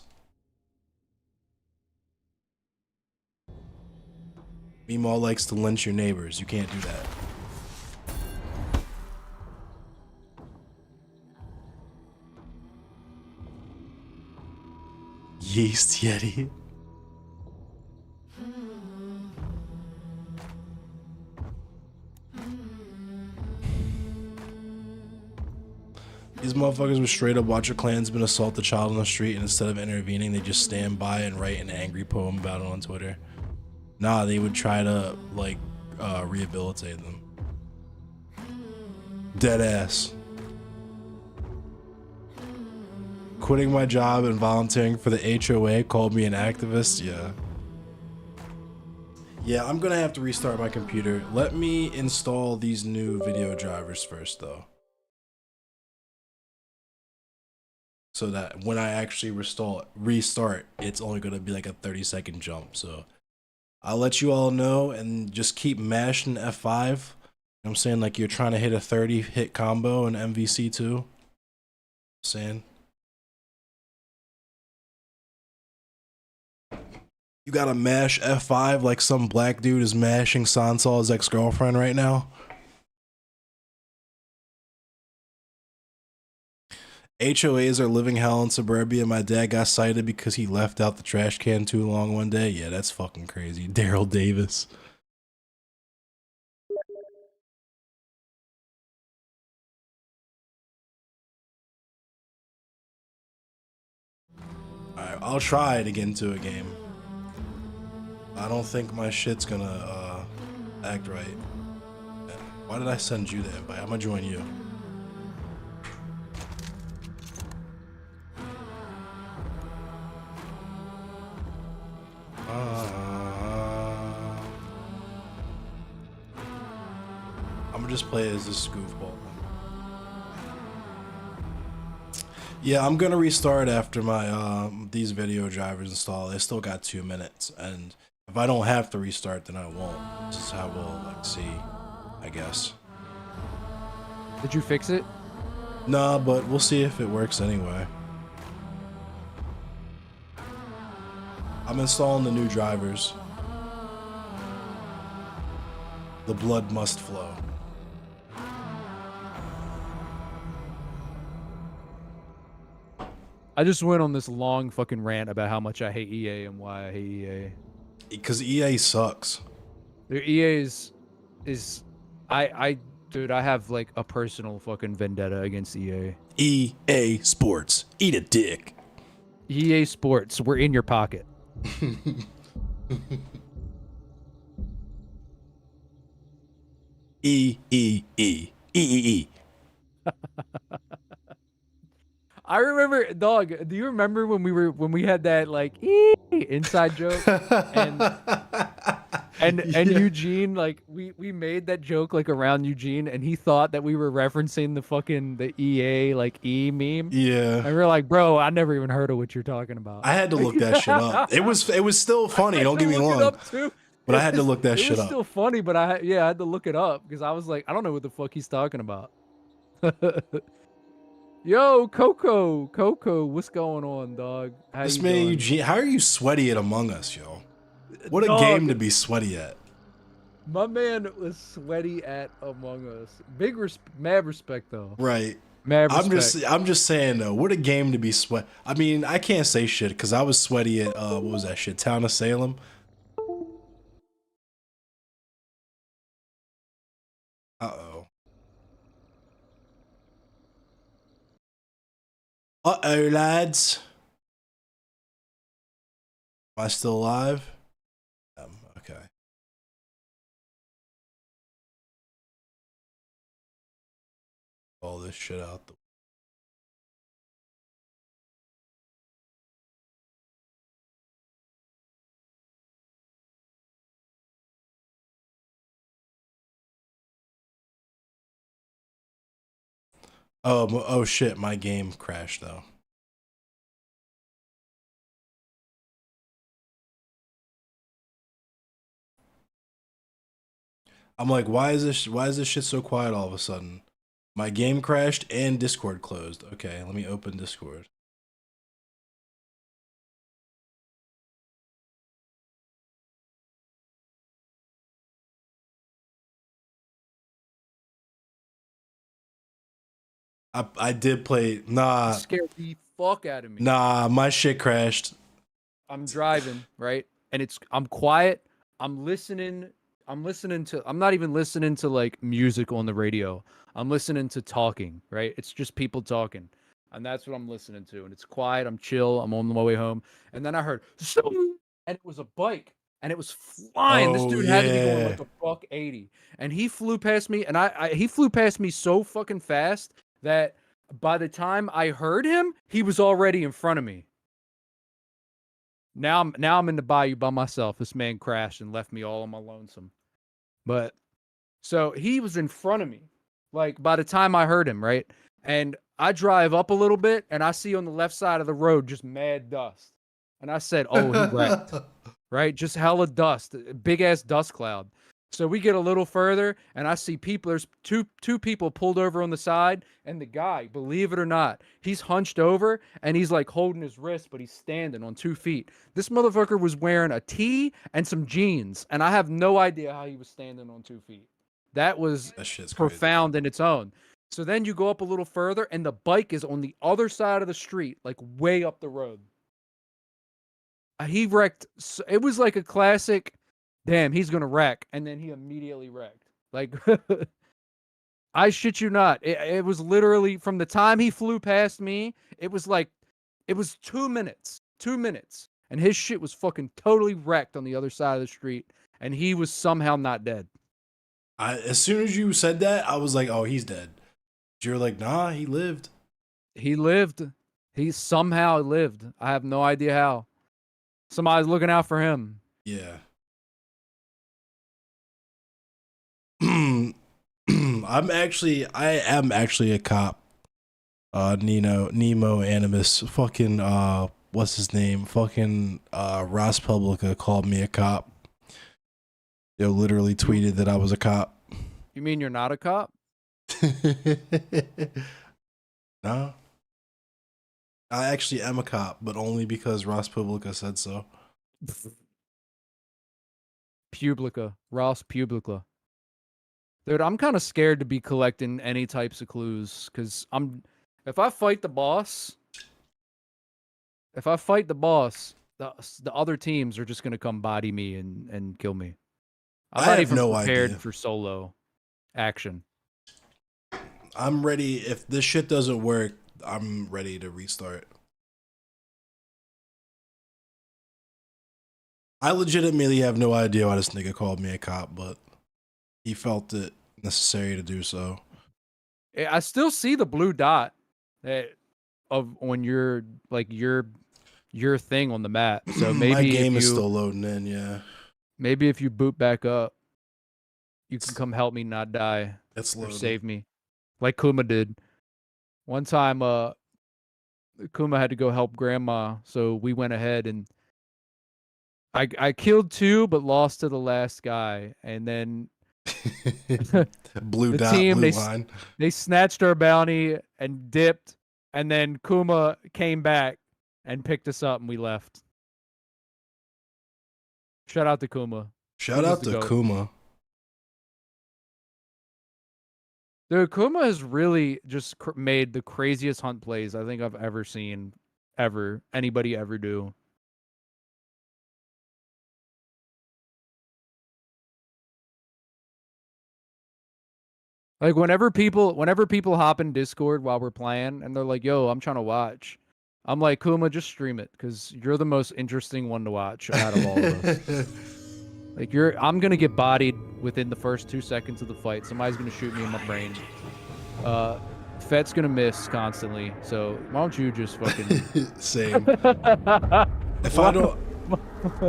[SPEAKER 1] Meemaw likes to lynch your neighbors. You can't do that. Yeast Yeti. These motherfuckers would straight up watch a Klansman assault a child on the street, and instead of intervening, they just stand by and write an angry poem about it on Twitter. Nah, they would try to, like, rehabilitate them. Dead ass. Quitting my job and volunteering for the HOA called me an activist? Yeah. Yeah, I'm gonna have to restart my computer. Let me install these new video drivers first, though. So that when I actually restart, it's only gonna be like a 30-second jump. So I'll let you all know and just keep mashing F5. You know what I'm saying? Like you're trying to hit a 30 hit combo in MVC2. Saying you gotta mash F5 like some black dude is mashing Sansal's ex-girlfriend right now. HOAs are living hell in suburbia. My dad got cited because he left out the trash can too long one day. Yeah, that's fucking crazy. Daryl Davis. Alright, I'll try it again to a game. I don't think my shit's gonna act right. Why did I send you the invite? I'm gonna join you. just play as this goofball. Yeah, I'm gonna restart after my these video drivers install. They still got 2 minutes, and if I don't have to restart, then I won't. This is how we'll like see, I guess.
[SPEAKER 2] Did you fix it?
[SPEAKER 1] Nah, but we'll see if it works anyway. I'm installing the new drivers. The blood must flow.
[SPEAKER 2] I just went on this long fucking rant about how much I hate EA and why I hate EA.
[SPEAKER 1] Because EA sucks.
[SPEAKER 2] Their EA is dude, I have like a personal fucking vendetta against EA.
[SPEAKER 1] EA Sports. Eat a dick.
[SPEAKER 2] EA Sports, we're in your pocket.
[SPEAKER 1] E.
[SPEAKER 2] I remember, dog. Do you remember when we had that like inside joke and
[SPEAKER 1] Yeah.
[SPEAKER 2] Eugene, like we made that joke like around Eugene, and he thought that we were referencing the EA like E meme.
[SPEAKER 1] Yeah.
[SPEAKER 2] And we are like, bro, I never even heard of what you're talking about.
[SPEAKER 1] I had to look that shit up. It was still funny. Don't get me wrong.
[SPEAKER 2] It up too.
[SPEAKER 1] But I had to look that shit up.
[SPEAKER 2] It was still funny, but I had to look it up because I was like, I don't know what the fuck he's talking about. Yo, Coco, what's going on, dog? How
[SPEAKER 1] This
[SPEAKER 2] you
[SPEAKER 1] man
[SPEAKER 2] doing?
[SPEAKER 1] Eugene, how are you sweaty at Among Us, yo? What a
[SPEAKER 2] Dog.
[SPEAKER 1] game to be sweaty at.
[SPEAKER 2] My man was sweaty at Among Us. Mad respect though.
[SPEAKER 1] Right.
[SPEAKER 2] Mad respect.
[SPEAKER 1] I'm just saying though, what a game to be sweat. I mean, I can't say shit because I was sweaty at what was that shit? Town of Salem. Uh-oh. Uh-oh, lads. Am I still alive? Okay. All this shit out the oh shit, my game crashed though. I'm like, why is this shit so quiet all of a sudden? My game crashed and Discord closed. Okay, let me open Discord. I did play. Nah,
[SPEAKER 2] It scared the fuck out of me.
[SPEAKER 1] nah, my shit crashed.
[SPEAKER 2] I'm driving, right? And I'm quiet. I'm listening to I'm not even listening to like music on the radio. I'm listening to talking, right? It's just people talking. And that's what I'm listening to. And it's quiet, I'm chill, I'm on my way home. And then I heard and it was a bike and it was flying. This
[SPEAKER 1] Oh,
[SPEAKER 2] dude had to be going
[SPEAKER 1] yeah.
[SPEAKER 2] like a buck 80. And he flew past me and he flew past me so fucking fast that by the time I heard him, he was already in front of me. Now I'm in the bayou by myself. This man crashed and left me all on my lonesome. But so he was in front of me. Like by the time I heard him, right? And I drive up a little bit and I see on the left side of the road just mad dust. And I said, "Oh, he wrecked." Right? Just hella dust, big ass dust cloud. So we get a little further and I see people, there's two people pulled over on the side, and the guy, believe it or not, he's hunched over and he's like holding his wrist, but he's standing on 2 feet. This motherfucker was wearing a tee and some jeans, and I have no idea how he was standing on 2 feet. That
[SPEAKER 1] shit's crazy.
[SPEAKER 2] profound in its own. So then you go up a little further and the bike is on the other side of the street, like way up the road. He wrecked. It was like a classic, damn, he's going to wreck. And then he immediately wrecked. Like, I shit you not. It was literally from the time he flew past me, it was 2 minutes. 2 minutes. And his shit was fucking totally wrecked on the other side of the street. And he was somehow not dead.
[SPEAKER 1] As soon as you said that, I was like, oh, he's dead. You're like, nah, he lived.
[SPEAKER 2] He lived. He somehow lived. I have no idea how. Somebody's looking out for him.
[SPEAKER 1] Yeah. I am actually a cop. Nemo Animus, fucking what's his name? Fucking Ross Publica called me a cop. Yo, literally
[SPEAKER 2] You
[SPEAKER 1] tweeted that I was a cop.
[SPEAKER 2] you mean you're not a cop?
[SPEAKER 1] No, I actually am a cop, but only because Ross Publica said so.
[SPEAKER 2] Publica, Ross Publica. Dude, I'm kind of scared to be collecting any types of clues because if I fight the boss, if I fight the boss, the other teams are just gonna come body me and kill me. I'm
[SPEAKER 1] I
[SPEAKER 2] not
[SPEAKER 1] have
[SPEAKER 2] even
[SPEAKER 1] no
[SPEAKER 2] prepared
[SPEAKER 1] idea.
[SPEAKER 2] for solo action.
[SPEAKER 1] I'm ready. If this shit doesn't work, I'm ready to restart. I legitimately have no idea why this nigga called me a cop, but he felt it necessary to do so.
[SPEAKER 2] I still see the blue dot that of when you're like your thing on the map. So
[SPEAKER 1] My game is still loading in, yeah.
[SPEAKER 2] maybe if you boot back up, you can come help me not die
[SPEAKER 1] It's
[SPEAKER 2] or
[SPEAKER 1] loading.
[SPEAKER 2] save me, like Kuma did. One time, Kuma had to go help Grandma, so we went ahead and I killed two, but lost to the last guy, and then
[SPEAKER 1] Blue
[SPEAKER 2] the
[SPEAKER 1] dot,
[SPEAKER 2] team
[SPEAKER 1] blue line.
[SPEAKER 2] they snatched our bounty and dipped, and then Kuma came back and picked us up, and we left. Shout out to Kuma.
[SPEAKER 1] Shout
[SPEAKER 2] Kuma's
[SPEAKER 1] out
[SPEAKER 2] the
[SPEAKER 1] to
[SPEAKER 2] goat.
[SPEAKER 1] Kuma.
[SPEAKER 2] Dude, Kuma has really just made the craziest hunt plays I think I've ever seen, ever anybody ever do. Like whenever people hop in Discord while we're playing and they're like, "Yo, I'm trying to watch," I'm like, "Kuma, just stream it because you're the most interesting one to watch out of all of us." Like I'm gonna get bodied within the first 2 seconds of the fight. Somebody's gonna shoot me in my brain. Uh, Fet's gonna miss constantly. So why don't you just fucking?
[SPEAKER 1] Same. If I don't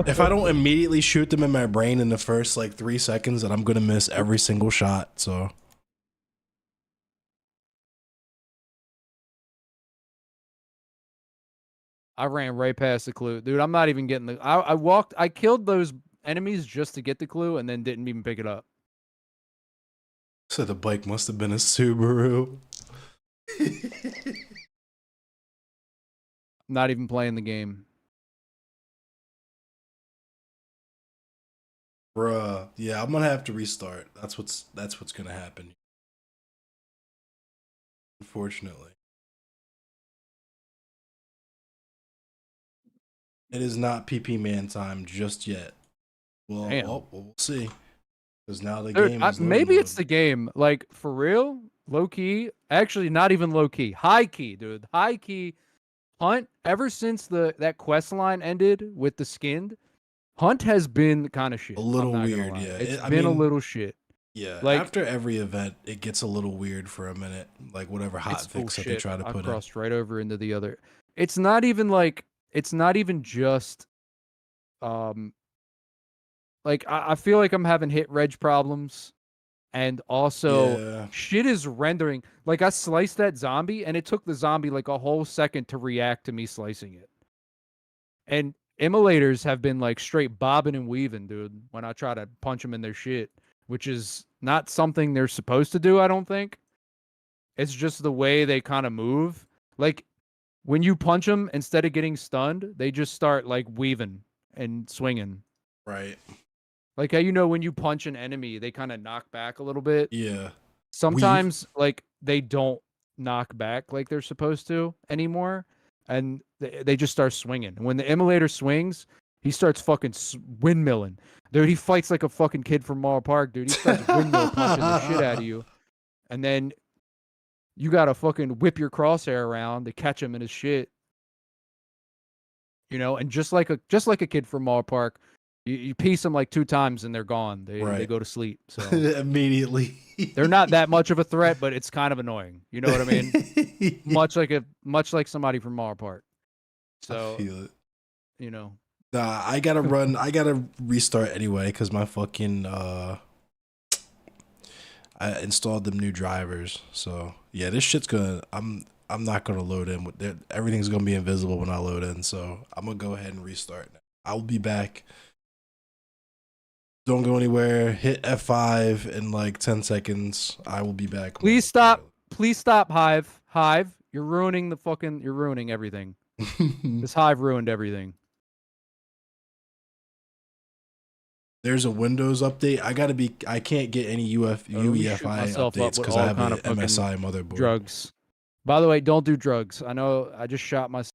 [SPEAKER 1] if I don't immediately shoot them in my brain in the first like 3 seconds, then I'm gonna miss every single shot. So
[SPEAKER 2] I ran right past the clue, dude. I'm not even getting the. I killed those enemies just to get the clue, and then didn't even pick it up.
[SPEAKER 1] so the bike must have been a Subaru.
[SPEAKER 2] I'm not even playing the game.
[SPEAKER 1] Bruh. Yeah, I'm gonna have to restart. That's what's gonna happen. Unfortunately. It is not PP man time just yet. Well,
[SPEAKER 2] Damn.
[SPEAKER 1] we'll see. Because now the
[SPEAKER 2] Dude,
[SPEAKER 1] game is loading
[SPEAKER 2] maybe it's
[SPEAKER 1] mode.
[SPEAKER 2] the game. Like for real, low key. Actually, not even low key. High key, dude. High key. Hunt. Ever since that quest line ended with the skinned, Hunt has been kind of
[SPEAKER 1] A
[SPEAKER 2] shit. I'm
[SPEAKER 1] little
[SPEAKER 2] not gonna
[SPEAKER 1] weird,
[SPEAKER 2] lie.
[SPEAKER 1] yeah.
[SPEAKER 2] It's
[SPEAKER 1] I
[SPEAKER 2] been a
[SPEAKER 1] mean,
[SPEAKER 2] little shit.
[SPEAKER 1] yeah.
[SPEAKER 2] Like
[SPEAKER 1] After every event, it gets a little weird for a minute. Like whatever
[SPEAKER 2] it's
[SPEAKER 1] hot fix that they
[SPEAKER 2] bullshit.
[SPEAKER 1] try to
[SPEAKER 2] I
[SPEAKER 1] put in.
[SPEAKER 2] crossed right over into the other. It's not even like. It's not even just. Um. Like I feel like I'm having hit reg problems. And also
[SPEAKER 1] Yeah,
[SPEAKER 2] shit is rendering. Like I sliced that zombie and it took the zombie like a whole second to react to me slicing it. And immolators have been like straight bobbing and weaving, dude, when I try to punch them in their shit, which is not something they're supposed to do, I don't think. It's just the way they kind of move. Like when you punch them, instead of getting stunned, they just start like weaving and swinging.
[SPEAKER 1] right.
[SPEAKER 2] Like how when you punch an enemy, they kind of knock back a little bit.
[SPEAKER 1] Yeah. Weave.
[SPEAKER 2] Sometimes like they don't knock back like they're supposed to anymore, and they just start swinging. When the immolator swings, he starts fucking windmilling. Dude, he fights like a fucking kid from Mall Park, dude. He starts windmill punching the shit out of you, and then you gotta fucking whip your crosshair around to catch him in his shit. And just like a kid from Mall Park, you piece them like 2 times and they're gone. They
[SPEAKER 1] Right.
[SPEAKER 2] go to sleep. So
[SPEAKER 1] Immediately.
[SPEAKER 2] they're not that much of a threat, but it's kind of annoying. You know what I mean? Much like somebody from Mar Park.
[SPEAKER 1] I
[SPEAKER 2] So
[SPEAKER 1] feel it.
[SPEAKER 2] you know,
[SPEAKER 1] Nah, I gotta run. I gotta restart anyway because my fucking I installed them new drivers. So yeah, this shit's gonna. I'm not gonna load in. Everything's gonna be invisible when I load in. So I'm gonna go ahead and restart. I'll be back. Don't go anywhere. Hit F5 in like 10 seconds. I will be back.
[SPEAKER 2] Please stop. Please stop, Hive. Hive, you're ruining the fucking. You're ruining everything. This Hive ruined everything.
[SPEAKER 1] There's a Windows update. I can't get any UEFI updates because I have an MSI motherboard.
[SPEAKER 2] Drugs. By the way, don't do drugs. I know I just shot myself.